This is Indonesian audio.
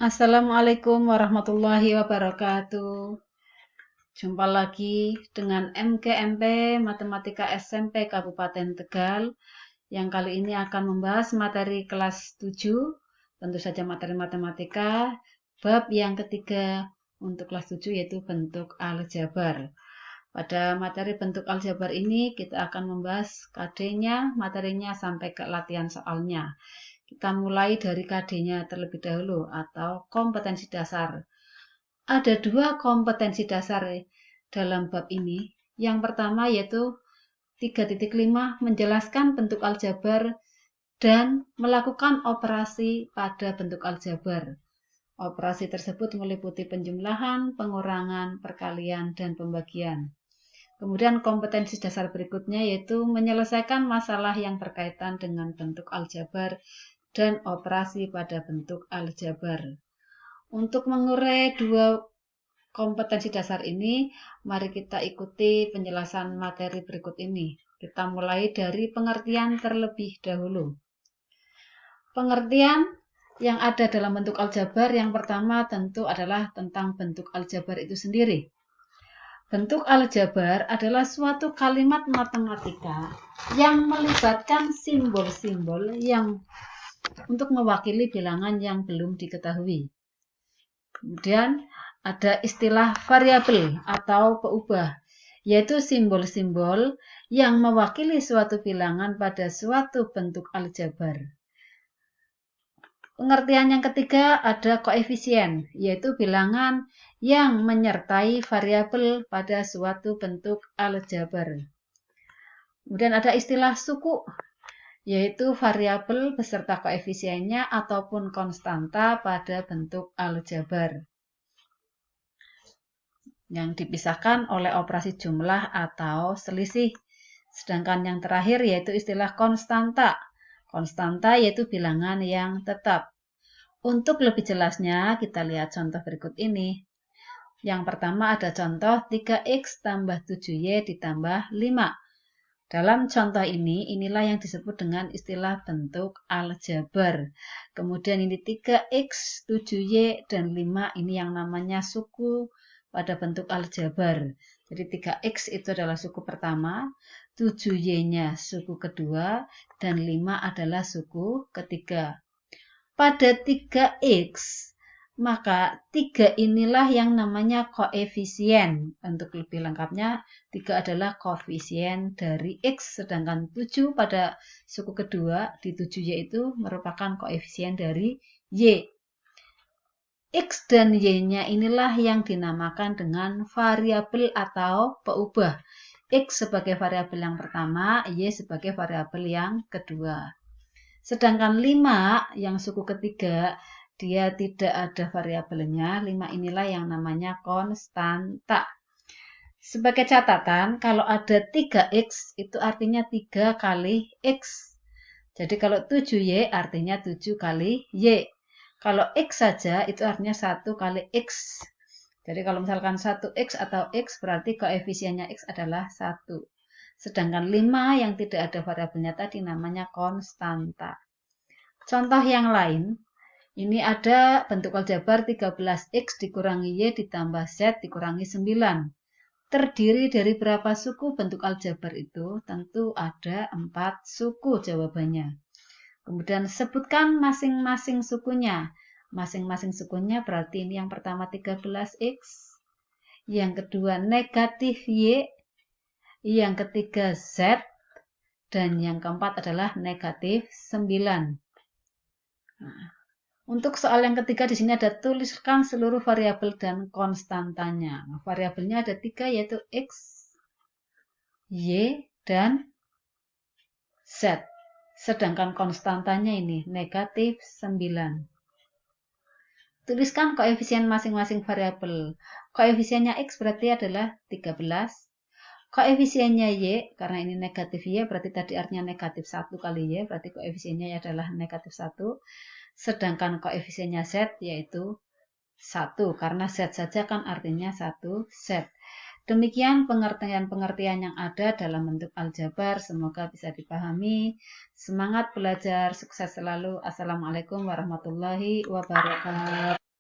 Assalamualaikum warahmatullahi wabarakatuh. Jumpa lagi dengan MGMP Matematika SMP Kabupaten Tegal yang kali ini akan membahas materi kelas 7, tentu saja materi matematika, bab yang ketiga untuk kelas 7 yaitu bentuk aljabar. Pada materi bentuk aljabar ini kita akan membahas KD-nya, materinya sampai ke latihan soalnya. Kita mulai dari KD-nya terlebih dahulu atau kompetensi dasar. Ada dua kompetensi dasar dalam bab ini. Yang pertama yaitu 3.5 menjelaskan bentuk aljabar dan melakukan operasi pada bentuk aljabar. Operasi tersebut meliputi penjumlahan, pengurangan, perkalian, dan pembagian. Kemudian kompetensi dasar berikutnya yaitu menyelesaikan masalah yang berkaitan dengan bentuk aljabar dan operasi pada bentuk aljabar. Untuk mengurai dua kompetensi dasar ini, mari kita ikuti penjelasan materi berikut ini. Kita mulai dari pengertian terlebih dahulu. Pengertian yang ada dalam bentuk aljabar yang pertama tentu adalah tentang bentuk aljabar itu sendiri. Bentuk aljabar adalah suatu kalimat matematika yang melibatkan simbol-simbol yang untuk mewakili bilangan yang belum diketahui. Kemudian ada istilah variabel atau peubah, yaitu simbol-simbol yang mewakili suatu bilangan pada suatu bentuk aljabar. Pengertian yang ketiga ada koefisien, yaitu bilangan yang menyertai variabel pada suatu bentuk aljabar. Kemudian ada istilah suku, yaitu variabel beserta koefisiennya ataupun konstanta pada bentuk aljabar yang dipisahkan oleh operasi jumlah atau selisih. Sedangkan yang terakhir yaitu istilah konstanta. Konstanta yaitu bilangan yang tetap. Untuk lebih jelasnya kita lihat contoh berikut ini. Yang pertama ada contoh 3x tambah 7y ditambah 5. Dalam contoh ini, inilah yang disebut dengan istilah bentuk aljabar. Kemudian ini 3x, 7y, dan 5 ini yang namanya suku pada bentuk aljabar. Jadi 3x itu adalah suku pertama, 7y-nya suku kedua, dan 5 adalah suku ketiga. Pada 3x, maka 3 inilah yang namanya koefisien. Untuk lebih lengkapnya, 3 adalah koefisien dari x, sedangkan 7 pada suku kedua di 7y itu merupakan koefisien dari y. X dan y-nya inilah yang dinamakan dengan variabel atau peubah. X sebagai variabel yang pertama, y sebagai variabel yang kedua. Sedangkan 5 yang suku ketiga, dia tidak ada variabelnya. 5 inilah yang namanya konstanta. Sebagai catatan, kalau ada 3x itu artinya 3 kali x. Jadi kalau 7y artinya 7 kali y. Kalau x saja itu artinya 1 kali x. Jadi kalau misalkan 1x atau x berarti koefisiennya x adalah 1. Sedangkan 5 yang tidak ada variabelnya tadi namanya konstanta. Contoh yang lain, ini ada bentuk aljabar 13x dikurangi y ditambah z dikurangi 9. Terdiri dari berapa suku bentuk aljabar itu? Tentu ada 4 suku jawabannya. Kemudian sebutkan masing-masing sukunya. Masing-masing sukunya berarti ini yang pertama 13x, yang kedua negatif y, yang ketiga z, dan yang keempat adalah negatif 9. Nah, untuk soal yang ketiga di sini ada tuliskan seluruh variabel dan konstantanya. Nah, variabelnya ada 3 yaitu x, y, dan z. Sedangkan konstantanya ini negatif 9. Tuliskan koefisien masing-masing variabel. Koefisiennya x berarti adalah 13. Koefisiennya y, karena ini negatif y, berarti tadi artinya negatif 1 kali y, berarti koefisiennya adalah negatif 1. Sedangkan koefisiennya z yaitu 1, karena z saja kan artinya 1 z. Demikian pengertian-pengertian yang ada dalam bentuk aljabar, semoga bisa dipahami. Semangat belajar, sukses selalu. Assalamualaikum warahmatullahi wabarakatuh.